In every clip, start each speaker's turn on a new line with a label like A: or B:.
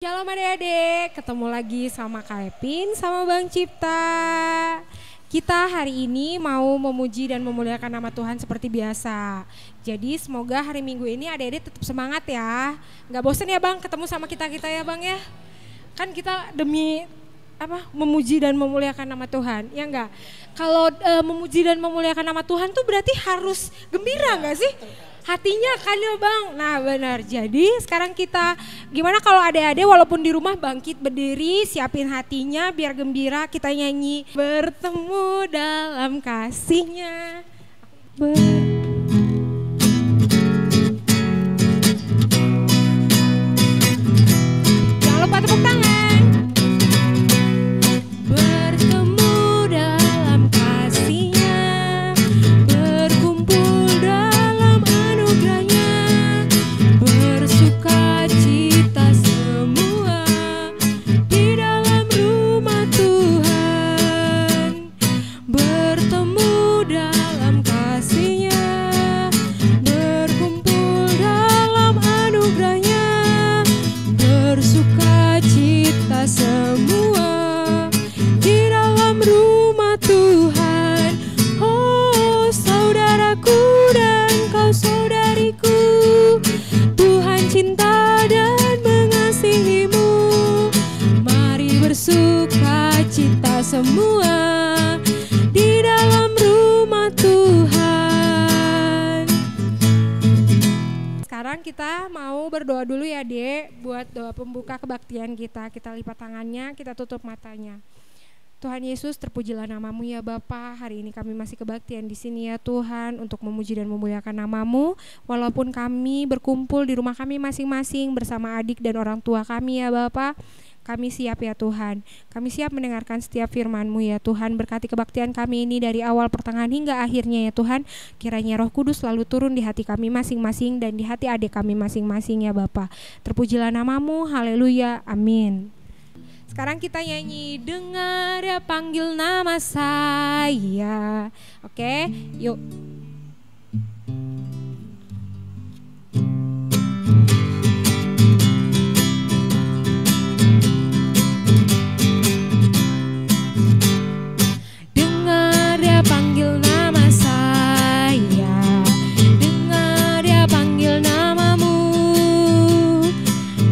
A: Shalom adik-adik, ketemu lagi sama Kak Epin sama Bang Cipta. Kita hari ini mau memuji dan memuliakan nama Tuhan seperti biasa. Jadi semoga hari Minggu ini adik-adik tetap semangat ya. Gak bosen ya Bang ketemu sama kita-kita ya Bang ya. Kan kita demi memuji dan memuliakan nama Tuhan, ya enggak? Kalau memuji dan memuliakan nama Tuhan tuh berarti harus gembira enggak sih? Hatinya kan ya Bang. Nah benar, jadi sekarang kita gimana kalau adik-adik walaupun di rumah bangkit berdiri, siapin hatinya biar gembira, kita nyanyi bertemu dalam kasihnya. Jangan lupa tepuk tangan. Semua di dalam rumah Tuhan. Sekarang kita mau berdoa dulu ya Dek, buat doa pembuka kebaktian kita. Kita lipat tangannya, kita tutup matanya. Tuhan Yesus, terpujilah namamu ya Bapa. Hari ini kami masih kebaktian di sini ya Tuhan untuk memuji dan memuliakan namamu. Walaupun kami berkumpul di rumah kami masing-masing bersama adik dan orang tua kami ya Bapa. Kami siap ya Tuhan, kami siap mendengarkan setiap firman-Mu ya Tuhan. Berkati kebaktian kami ini dari awal pertengahan hingga akhirnya ya Tuhan. Kiranya Roh Kudus selalu turun di hati kami masing-masing dan di hati adik kami masing-masing ya Bapa. Terpujilah namamu, haleluya, amin. Sekarang kita nyanyi dengar ya panggil nama saya. Oke, yuk. Panggil nama saya, dengar dia panggil namamu,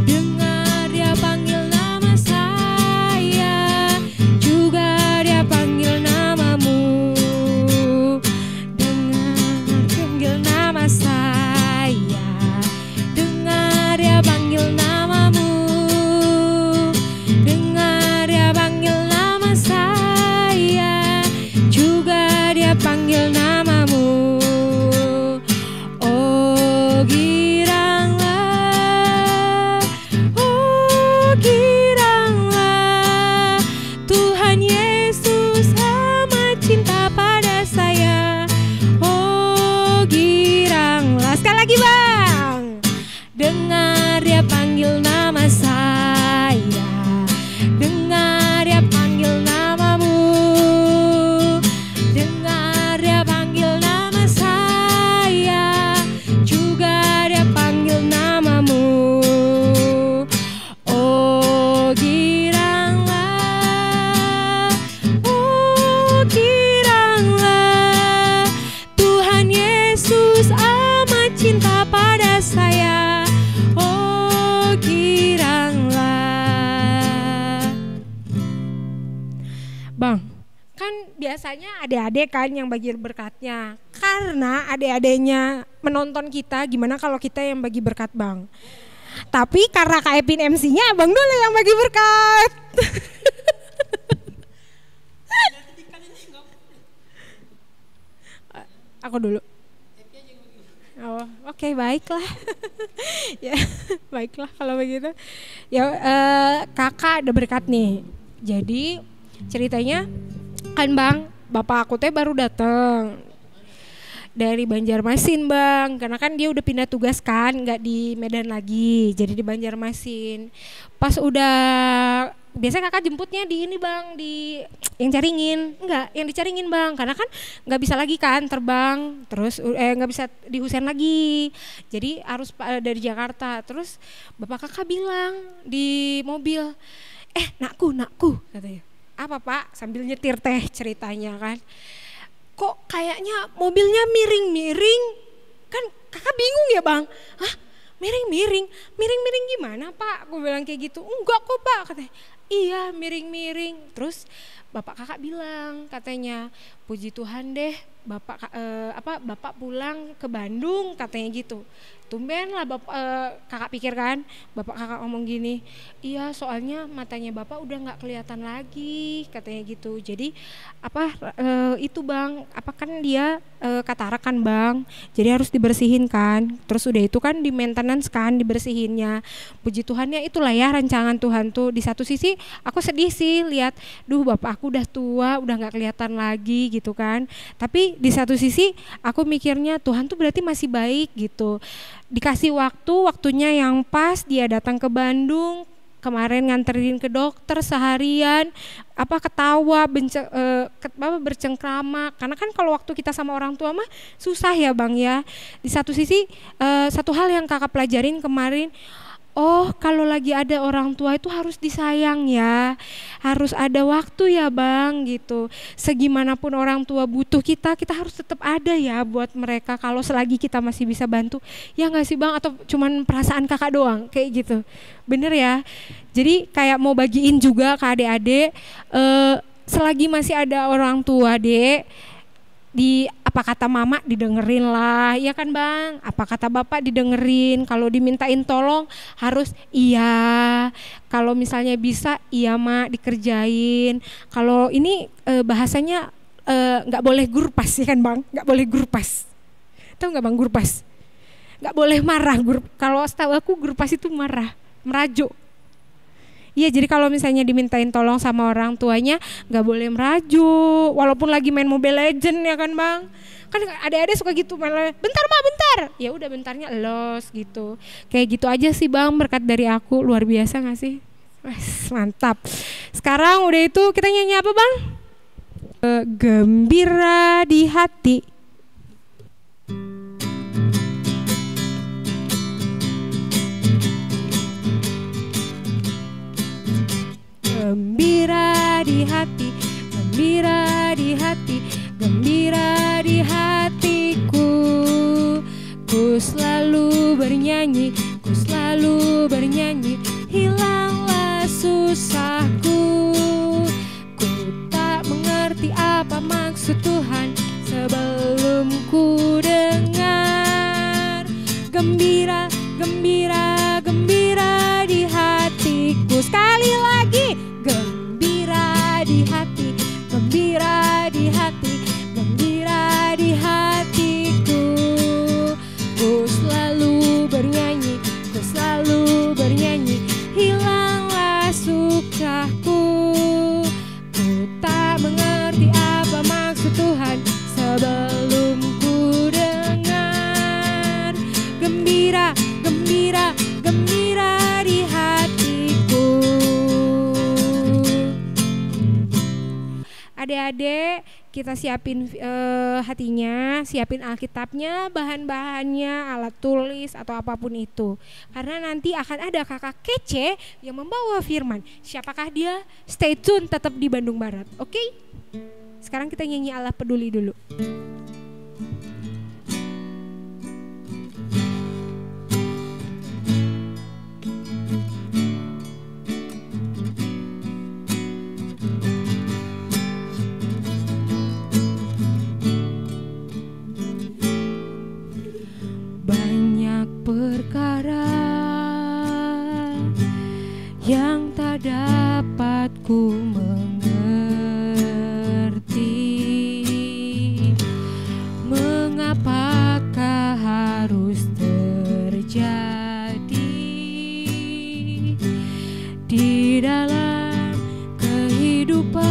A: dengar dia panggil nama saya, juga dia panggil namamu, dengar panggil nama saya, dengar dia panggil namamu, dengar dia panggil nama saya, juga dia panggil namamu. Oh giranglah, oh giranglah, Tuhan Yesus amat cinta pada saya. Oh giranglah, sekali lagi Bang. Dengar dia panggil nama saya, dengar dia panggil namamu, dengar dia panggil nama saya, juga dia panggil namamu. Oh giranglah, Tuhan Yesus amat cinta pada saya. Oh giranglah. Bang, kan biasanya adik-adik kan yang bagi berkatnya. Karena adik-adiknya menonton kita, gimana kalau kita yang bagi berkat Bang? Tapi karena Kak Epin MC-nya, Abang dulu yang bagi berkat. Aku dulu. Oh, oke, baiklah. Ya, baiklah kalau begitu. Ya, kakak ada berkat nih. Jadi ceritanya kan Bang, bapak aku teh baru datang dari Banjarmasin Bang, karena kan dia udah pindah tugas kan, nggak di Medan lagi, jadi di Banjarmasin. Pas udah biasanya kakak jemputnya di ini bang, di yang Caringin. Enggak, yang di Caringin bang, karena kan nggak bisa lagi kan terbang, terus nggak bisa di Husein lagi, jadi harus dari Jakarta. Terus bapak kakak bilang di mobil, nakku katanya, apa pak, sambil nyetir teh ceritanya kan, kok kayaknya mobilnya miring-miring, kan kakak bingung ya bang, hah miring-miring gimana pak, aku bilang kayak gitu. Enggak kok pak, katanya iya miring-miring. Terus bapak kakak bilang katanya, puji Tuhan deh bapak pulang ke Bandung katanya gitu. Tumben lah kakak pikir kan, bapak kakak ngomong gini, iya soalnya matanya bapak udah nggak kelihatan lagi katanya gitu. Jadi itu bang, kan dia katarak kan bang, jadi harus dibersihin kan. Terus udah itu kan di maintenance kan dibersihinnya. Puji Tuhannya itulah ya rancangan Tuhan tuh. Di satu sisi aku sedih sih lihat, bapak aku udah tua, udah nggak kelihatan lagi gitu kan. Tapi di satu sisi aku mikirnya Tuhan tuh berarti masih baik gitu. Dikasih waktunya yang pas, dia datang ke Bandung kemarin nganterin ke dokter seharian, ketawa bercengkrama. Karena kan kalau waktu kita sama orang tua mah susah ya bang ya. Di satu sisi satu hal yang kakak pelajarin kemarin, kalau lagi ada orang tua itu harus disayang ya, harus ada waktu ya bang gitu. Segimanapun orang tua butuh kita harus tetap ada ya buat mereka, kalau selagi kita masih bisa bantu. Ya gak sih bang, atau cuman perasaan kakak doang kayak gitu? Bener ya. Jadi kayak mau bagiin juga ke adik-adik, selagi masih ada orang tua dek, di apa kata mama didengerin lah, ya kan bang, apa kata bapak didengerin. Kalau dimintain tolong harus iya, kalau misalnya bisa iya mak dikerjain. Kalau ini bahasanya nggak boleh gurpas ya kan bang, nggak boleh gurpas. Tahu nggak bang gurpas? Nggak boleh marah. Kalau setahu aku gurpas itu marah, merajuk. Iya, jadi kalau misalnya dimintain tolong sama orang tuanya nggak boleh merajuk, walaupun lagi main Mobile Legend ya kan bang. Kan adik-adik suka gitu, malah bentar mak bentar, ya udah bentarnya los gitu. Kayak gitu aja sih bang, berkat dari aku. Luar biasa nggak sih? Mantap. Sekarang udah itu kita nyanyi apa bang? Gembira di hati. Gembira di hati, gembira di hati, gembira di hatiku. Ku selalu bernyanyi, ku selalu bernyanyi, hilanglah susahku. Ku tak mengerti apa maksud Tuhan sebelum ku dengar. Gembira, gembira, gembira di hatiku. Sekali lagi, gembira di hati, gembira di hati, gembira di hatiku. Ku selalu bernyanyi, ku selalu bernyanyi, hilanglah sukaku. Ku tak mengerti apa maksud Tuhan sebelum ku dengar. Gembira, gembira, gembira di hatiku. Adik-adik, kita siapin hatinya, siapin Alkitabnya, bahan-bahannya, alat tulis atau apapun itu. Karena nanti akan ada kakak kece yang membawa firman. Siapakah dia? Stay tune, tetap di Bandung Barat. Oke? Sekarang kita nyanyi Allah Peduli dulu. Perkara yang tak dapat ku mengerti, mengapakah harus terjadi di dalam kehidupan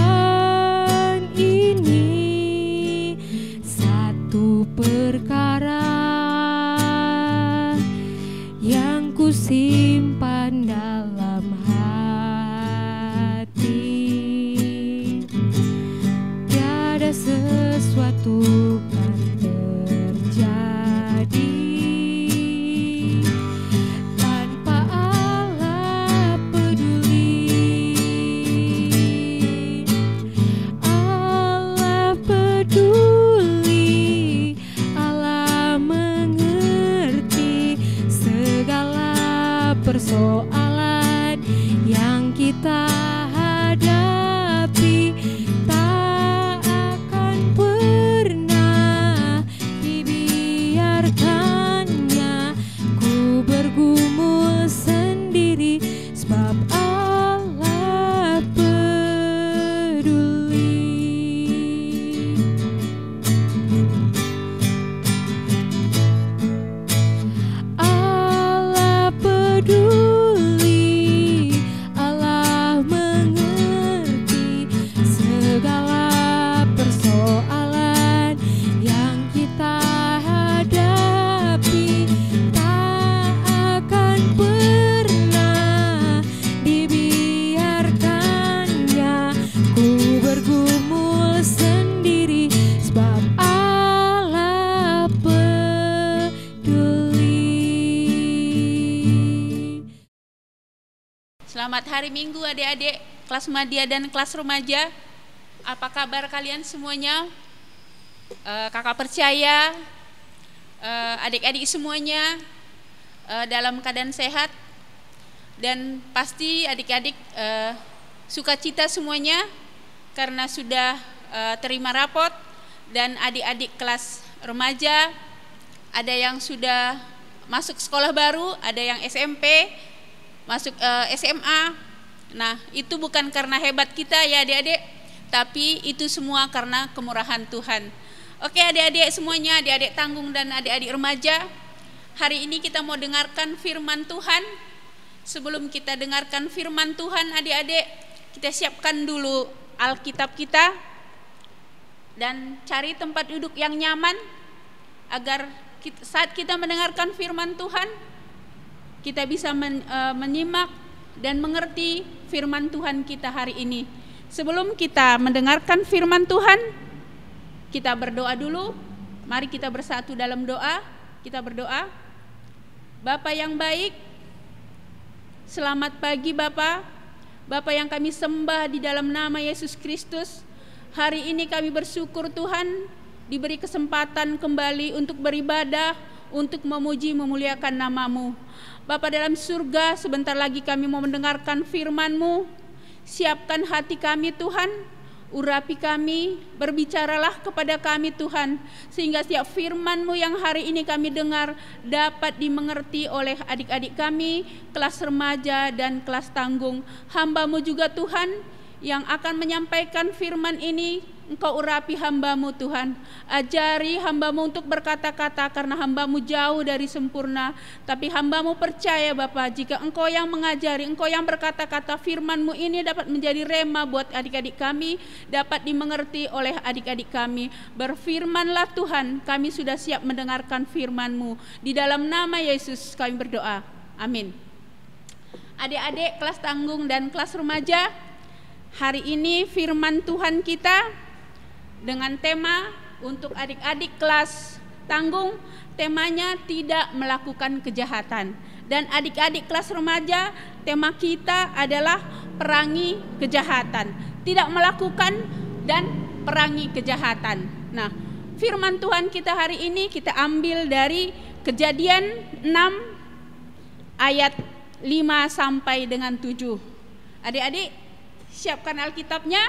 A: ini. Satu perkara yang ku simpan dalam hati,
B: Selamat hari Minggu adik-adik kelas media dan kelas remaja. Apa kabar kalian semuanya? Kakak percaya adik-adik semuanya dalam keadaan sehat. Dan pasti adik-adik sukacita semuanya karena sudah terima rapot. Dan adik-adik kelas remaja ada yang sudah masuk sekolah baru, ada yang SMP, masuk SMA. Nah, itu bukan karena hebat kita ya adik-adik, tapi itu semua karena kemurahan Tuhan. Oke adik-adik semuanya, adik-adik tanggung dan adik-adik remaja, hari ini kita mau dengarkan firman Tuhan. Sebelum kita dengarkan firman Tuhan adik-adik, kita siapkan dulu Alkitab kita dan cari tempat duduk yang nyaman agar saat kita mendengarkan firman Tuhan, kita bisa menyimak dan mengerti firman Tuhan kita hari ini. Sebelum kita mendengarkan firman Tuhan, kita berdoa dulu. Mari kita bersatu dalam doa. Kita berdoa. Bapa yang baik, selamat pagi Bapa. Bapa yang kami sembah di dalam nama Yesus Kristus. Hari ini kami bersyukur Tuhan diberi kesempatan kembali untuk beribadah, untuk memuji memuliakan nama-Mu. Bapa dalam surga, sebentar lagi kami mau mendengarkan firman-Mu. Siapkan hati kami Tuhan, urapi kami, berbicaralah kepada kami Tuhan, sehingga setiap firman-Mu yang hari ini kami dengar dapat dimengerti oleh adik-adik kami, kelas remaja dan kelas tanggung. Hamba-Mu juga Tuhan, yang akan menyampaikan firman ini, Engkau urapi hamba-Mu Tuhan. Ajari hamba-Mu untuk berkata-kata karena hamba-Mu jauh dari sempurna. Tapi hamba-Mu percaya Bapa, jika Engkau yang mengajari, Engkau yang berkata-kata, firman-Mu ini dapat menjadi rema buat adik-adik kami, dapat dimengerti oleh adik-adik kami. Berfirmanlah Tuhan, kami sudah siap mendengarkan firman-Mu. Di dalam nama Yesus kami berdoa. Amin. Adik-adik kelas tanggung dan kelas remaja, hari ini firman Tuhan kita dengan tema untuk adik-adik kelas tanggung, temanya tidak melakukan kejahatan. Dan adik-adik kelas remaja, tema kita adalah perangi kejahatan. Tidak melakukan dan perangi kejahatan. Nah, firman Tuhan kita hari ini kita ambil dari Kejadian 6 ayat 5 sampai dengan 7. Adik-adik siapkan Alkitabnya,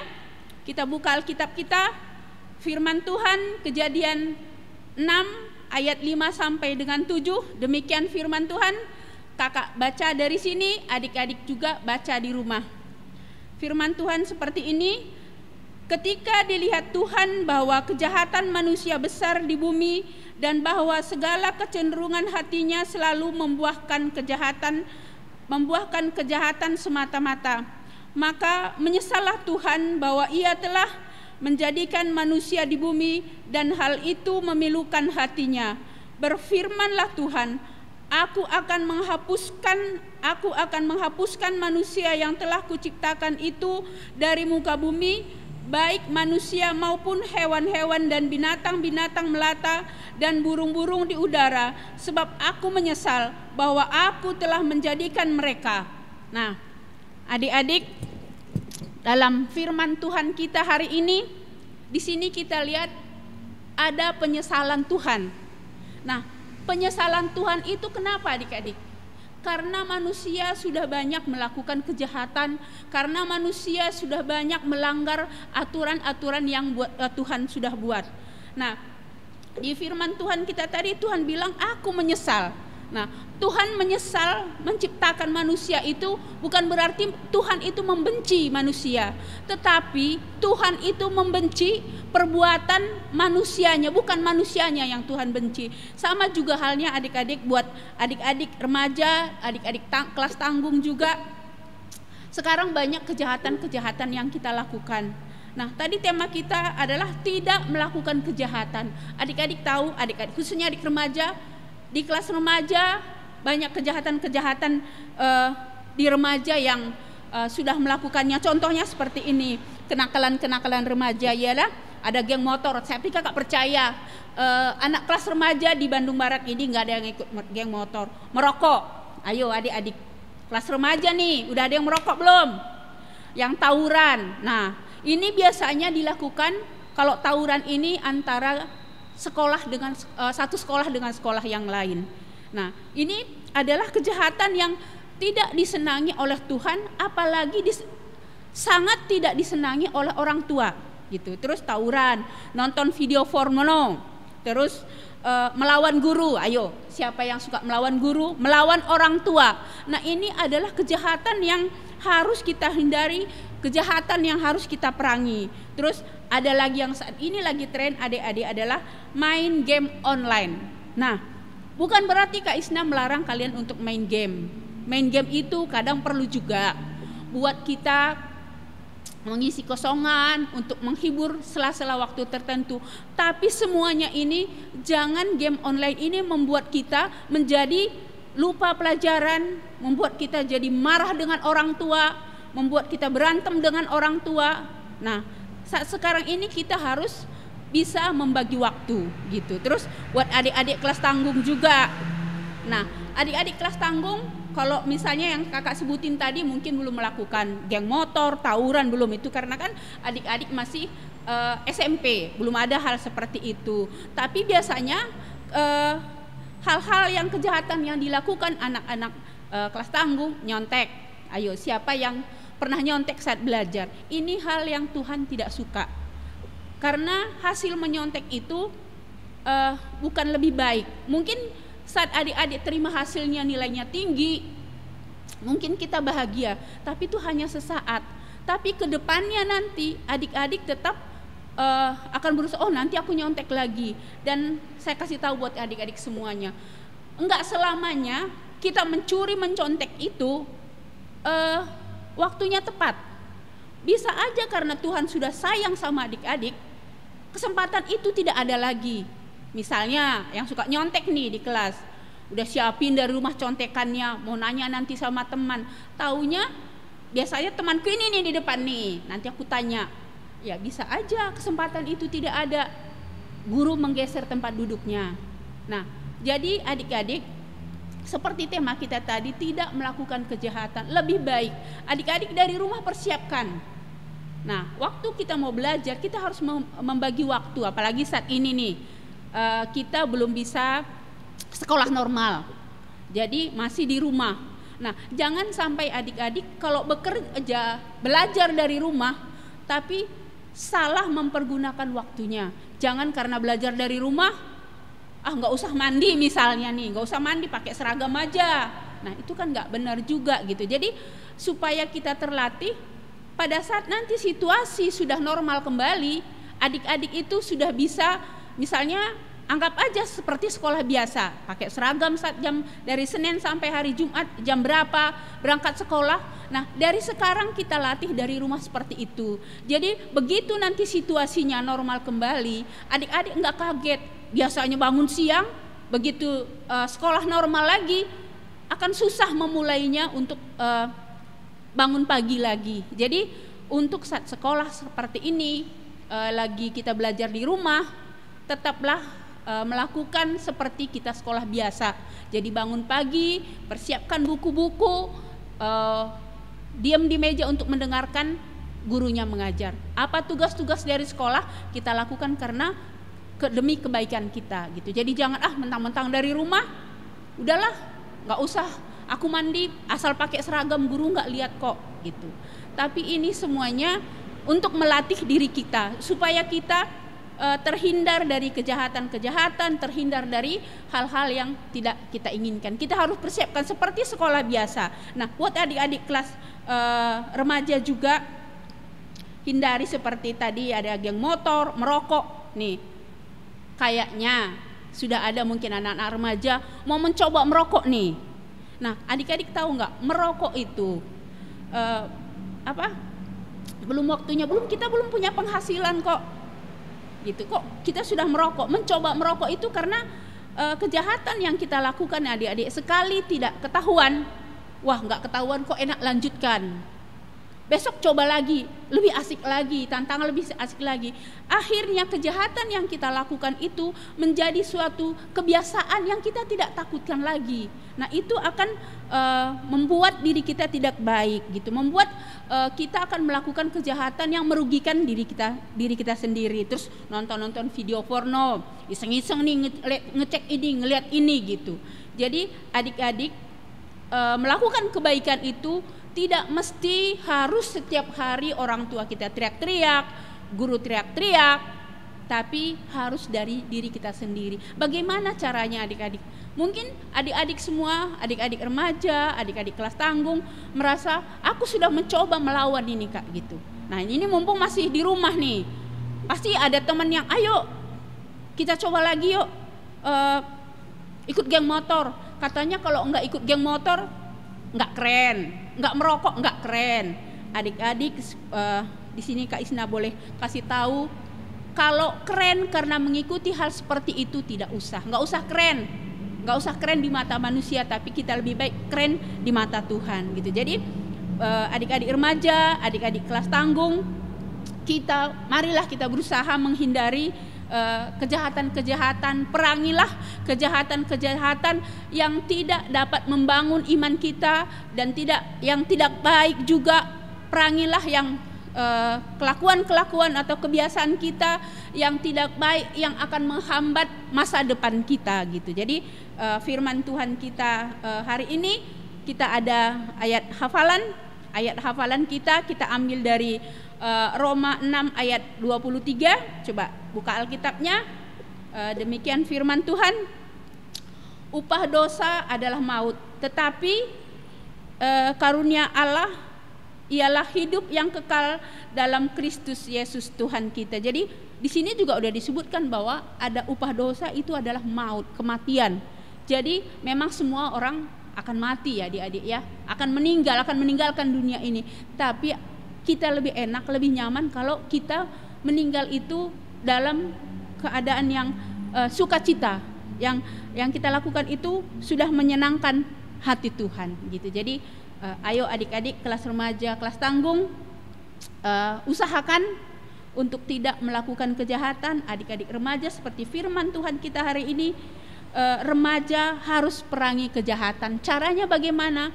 B: kita buka Alkitab kita. Firman Tuhan Kejadian 6 ayat 5 sampai dengan 7. Demikian firman Tuhan. Kakak baca dari sini, adik-adik juga baca di rumah. Firman Tuhan seperti ini. Ketika dilihat Tuhan bahwa kejahatan manusia besar di bumi dan bahwa segala kecenderungan hatinya selalu membuahkan kejahatan semata-mata, maka menyesallah Tuhan bahwa Ia telah menjadikan manusia di bumi dan hal itu memilukan hatinya. Berfirmanlah Tuhan, Aku akan menghapuskan manusia yang telah kuciptakan itu dari muka bumi, baik manusia maupun hewan-hewan dan binatang-binatang melata dan burung-burung di udara, sebab aku menyesal bahwa aku telah menjadikan mereka. Nah, adik-adik, dalam firman Tuhan kita hari ini, di sini kita lihat ada penyesalan Tuhan. Nah, penyesalan Tuhan itu kenapa adik-adik? Karena manusia sudah banyak melakukan kejahatan, karena manusia sudah banyak melanggar aturan-aturan yang Tuhan sudah buat. Nah, di firman Tuhan kita tadi Tuhan bilang, aku menyesal. Nah, Tuhan menyesal menciptakan manusia itu bukan berarti Tuhan itu membenci manusia, tetapi Tuhan itu membenci perbuatan manusianya, bukan manusianya yang Tuhan benci. Sama juga halnya adik-adik, buat adik-adik remaja, adik-adik kelas tanggung juga. Sekarang banyak kejahatan-kejahatan yang kita lakukan. Nah, tadi tema kita adalah tidak melakukan kejahatan. Adik-adik tahu, adik-adik khususnya adik remaja, di kelas remaja banyak kejahatan-kejahatan di remaja yang sudah melakukannya. Contohnya seperti ini, kenakalan-kenakalan remaja ialah ada geng motor. Tapi kakak percaya anak kelas remaja di Bandung Barat ini nggak ada yang ikut geng motor. Merokok, ayo adik-adik, kelas remaja nih, udah ada yang merokok belum? Yang tawuran. Nah, ini biasanya dilakukan kalau tawuran ini antara sekolah dengan satu sekolah dengan sekolah yang lain. Nah, ini adalah kejahatan yang tidak disenangi oleh Tuhan, apalagi sangat tidak disenangi oleh orang tua gitu. Terus tawuran, nonton video porno, terus melawan guru. Ayo, siapa yang suka melawan guru? Melawan orang tua. Nah, ini adalah kejahatan yang harus kita hindari, kejahatan yang harus kita perangi. Terus ada lagi yang saat ini lagi tren adik-adik adalah main game online. Nah, bukan berarti Kak Isna melarang kalian untuk main game. Main game itu kadang perlu juga buat kita mengisi kosongan, untuk menghibur sela-sela waktu tertentu. Tapi semuanya ini, jangan game online ini membuat kita menjadi lupa pelajaran, membuat kita jadi marah dengan orang tua, membuat kita berantem dengan orang tua. Nah, saat sekarang ini kita harus bisa membagi waktu gitu. Terus buat adik-adik kelas tanggung juga. Nah, adik-adik kelas tanggung, kalau misalnya yang kakak sebutin tadi mungkin belum melakukan geng motor, tawuran, belum itu karena kan adik-adik masih SMP, belum ada hal seperti itu. Tapi biasanya hal-hal yang kejahatan yang dilakukan anak-anak kelas tanggung, nyontek. Ayo, siapa yang pernah nyontek saat belajar? Ini hal yang Tuhan tidak suka. Karena hasil menyontek itu bukan lebih baik. Mungkin saat adik-adik terima hasilnya nilainya tinggi, mungkin kita bahagia, tapi itu hanya sesaat. Tapi ke depannya nanti adik-adik tetap akan berusaha, oh nanti aku nyontek lagi. Dan saya kasih tahu buat adik-adik semuanya, enggak selamanya kita mencuri mencontek itu waktunya tepat. Bisa aja karena Tuhan sudah sayang sama adik-adik, kesempatan itu tidak ada lagi. Misalnya yang suka nyontek nih di kelas, udah siapin dari rumah contekannya, mau nanya nanti sama teman, taunya biasanya temanku ini nih di depan nih, nanti aku tanya. Ya bisa aja kesempatan itu tidak ada, guru menggeser tempat duduknya. Nah, jadi adik-adik, seperti tema kita tadi, tidak melakukan kejahatan. Lebih baik adik-adik dari rumah persiapkan. Nah, waktu kita mau belajar, kita harus membagi waktu, apalagi saat ini nih, kita belum bisa sekolah normal, jadi masih di rumah. Nah, jangan sampai adik-adik kalau bekerja, belajar dari rumah, tapi salah mempergunakan waktunya. Jangan karena belajar dari rumah, nggak usah mandi misalnya nih, nggak usah mandi, pakai seragam aja. Nah, itu kan nggak benar juga gitu. Jadi supaya kita terlatih, pada saat nanti situasi sudah normal kembali, adik-adik itu sudah bisa. Misalnya anggap aja seperti sekolah biasa, pakai seragam saat jam dari Senin sampai hari Jumat, jam berapa berangkat sekolah. Nah, dari sekarang kita latih dari rumah seperti itu. Jadi begitu nanti situasinya normal kembali, adik-adik nggak kaget. Biasanya bangun siang, begitu sekolah normal lagi, akan susah memulainya untuk bangun pagi lagi. Jadi untuk saat sekolah seperti ini, lagi kita belajar di rumah, tetaplah melakukan seperti kita sekolah biasa. Jadi bangun pagi, persiapkan buku-buku, diam di meja untuk mendengarkan gurunya mengajar. Apa tugas-tugas dari sekolah kita lakukan karena demi kebaikan kita gitu. Jadi jangan mentang-mentang dari rumah, udahlah nggak usah aku mandi, asal pakai seragam, guru nggak lihat kok gitu. Tapi ini semuanya untuk melatih diri kita supaya kita terhindar dari kejahatan-kejahatan, terhindar dari hal-hal yang tidak kita inginkan. Kita harus persiapkan seperti sekolah biasa. Nah, buat adik-adik kelas remaja juga, hindari seperti tadi ada geng motor, merokok. Nih, kayaknya sudah ada mungkin anak-anak remaja mau mencoba merokok nih. Nah, adik-adik tahu nggak, merokok itu belum waktunya, kita belum punya penghasilan kok. Gitu kok kita sudah merokok, mencoba merokok itu karena kejahatan yang kita lakukan adik-adik. Sekali tidak ketahuan, wah nggak ketahuan kok enak lanjutkan. besok coba lagi, lebih asik lagi, tantangan lebih asik lagi. Akhirnya kejahatan yang kita lakukan itu menjadi suatu kebiasaan yang kita tidak takutkan lagi. Nah, itu akan membuat diri kita tidak baik gitu, membuat kita akan melakukan kejahatan yang merugikan diri kita sendiri. Terus nonton video porno, iseng-iseng nih ngecek ini, ngelihat ini gitu. Jadi adik-adik, melakukan kebaikan itu tidak mesti harus setiap hari orang tua kita teriak-teriak, guru teriak-teriak, tapi harus dari diri kita sendiri. Bagaimana caranya adik-adik? Mungkin adik-adik semua, adik-adik remaja, adik-adik kelas tanggung merasa aku sudah mencoba melawan ini Kak gitu. Nah, ini mumpung masih di rumah nih, pasti ada teman yang ayo kita coba lagi yuk ikut geng motor. Katanya kalau enggak ikut geng motor enggak keren, enggak merokok enggak keren. Adik-adik di sini Kak Isna boleh kasih tahu, kalau keren karena mengikuti hal seperti itu enggak usah keren di mata manusia, tapi kita lebih baik keren di mata Tuhan gitu. Jadi adik-adik remaja, adik-adik kelas tanggung, marilah kita berusaha menghindari kejahatan-kejahatan, perangilah kejahatan-kejahatan yang tidak dapat membangun iman kita dan yang tidak baik juga. Perangilah yang kelakuan-kelakuan atau kebiasaan kita yang tidak baik, yang akan menghambat masa depan kita gitu. Jadi firman Tuhan kita hari ini kita ada ayat hafalan kita ambil dari Roma 6 ayat 23. Coba buka Alkitabnya. Demikian firman Tuhan. Upah dosa adalah maut, tetapi karunia Allah ialah hidup yang kekal dalam Kristus Yesus Tuhan kita. Jadi di sini juga udah disebutkan bahwa ada upah dosa itu adalah maut, kematian. Jadi memang semua orang akan mati ya adik-adik ya, akan meninggalkan dunia ini. Tapi kita lebih enak, lebih nyaman kalau kita meninggal itu dalam keadaan yang sukacita, yang kita lakukan itu sudah menyenangkan hati Tuhan gitu. Jadi ayo adik-adik kelas remaja, kelas tanggung, usahakan untuk tidak melakukan kejahatan. Adik-adik remaja seperti firman Tuhan kita hari ini, remaja harus perangi kejahatan. Caranya bagaimana?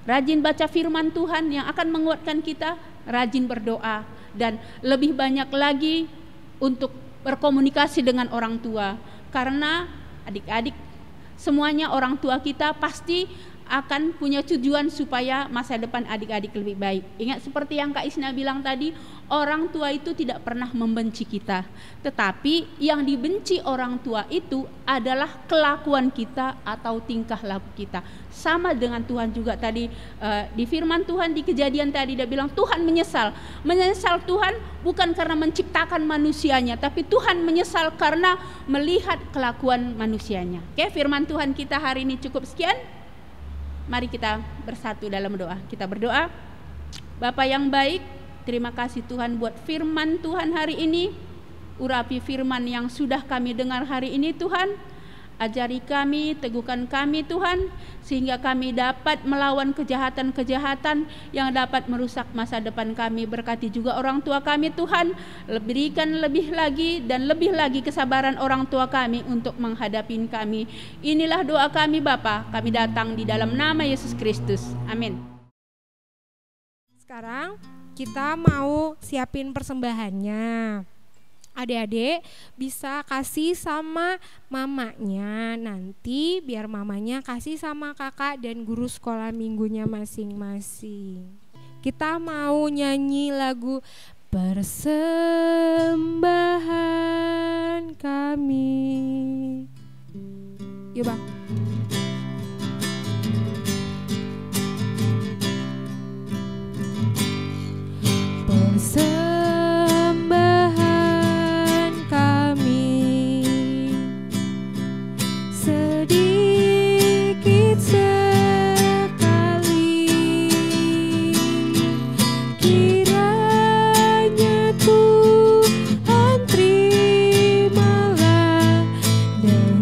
B: Rajin baca firman Tuhan yang akan menguatkan kita, rajin berdoa, dan lebih banyak lagi untuk berkomunikasi dengan orang tua. Karena adik-adik semuanya orang tua kita pasti akan punya tujuan supaya masa depan adik-adik lebih baik. Ingat seperti yang Kak Isna bilang tadi, orang tua itu tidak pernah membenci kita, tetapi yang dibenci orang tua itu adalah kelakuan kita atau tingkah laku kita. Sama dengan Tuhan juga tadi di firman Tuhan di Kejadian tadi dia bilang Tuhan menyesal Tuhan bukan karena menciptakan manusianya, tapi Tuhan menyesal karena melihat kelakuan manusianya. Oke, firman Tuhan kita hari ini cukup sekian. Mari kita bersatu dalam doa. Kita berdoa. Bapa yang baik, terima kasih Tuhan buat firman Tuhan hari ini. Urapi firman yang sudah kami dengar hari ini Tuhan. Ajari kami, teguhkan kami Tuhan, sehingga kami dapat melawan kejahatan-kejahatan yang dapat merusak masa depan kami. Berkati juga orang tua kami Tuhan, berikan lebih lagi dan lebih lagi kesabaran orang tua kami untuk menghadapi kami. Inilah doa kami Bapa, kami datang di dalam nama Yesus Kristus. Amin.
A: Sekarang kita mau siapin persembahannya. Adik-adik bisa kasih sama mamanya, nanti biar mamanya kasih sama kakak dan guru sekolah minggunya masing-masing. Kita mau nyanyi lagu Persembahan Kami. Yuk Bang.
C: Dengan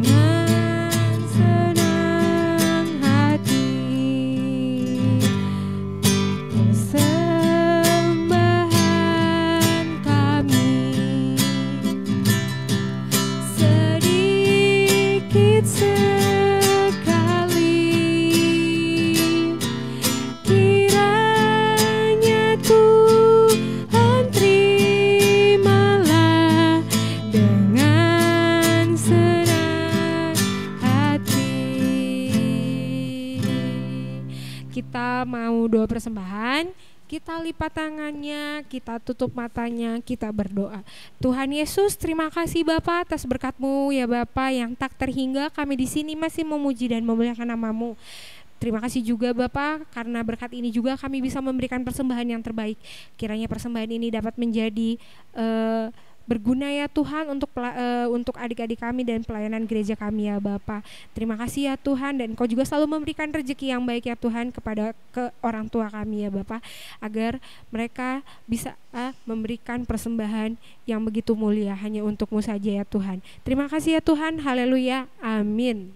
A: membawa persembahan, kita lipat tangannya, kita tutup matanya, kita berdoa. Tuhan Yesus, terima kasih Bapa atas berkat-Mu ya Bapa yang tak terhingga. Kami di sini masih memuji dan memuliakan nama-Mu. Terima kasih juga Bapa, karena berkat ini juga kami bisa memberikan persembahan yang terbaik. Kiranya persembahan ini dapat menjadi berguna ya Tuhan untuk adik-adik kami dan pelayanan gereja kami ya Bapa. Terima kasih ya Tuhan, dan Engkau juga selalu memberikan rezeki yang baik ya Tuhan kepada orang tua kami ya Bapa, agar mereka bisa memberikan persembahan yang begitu mulia hanya untuk-Mu saja ya Tuhan. Terima kasih ya Tuhan, haleluya, amin.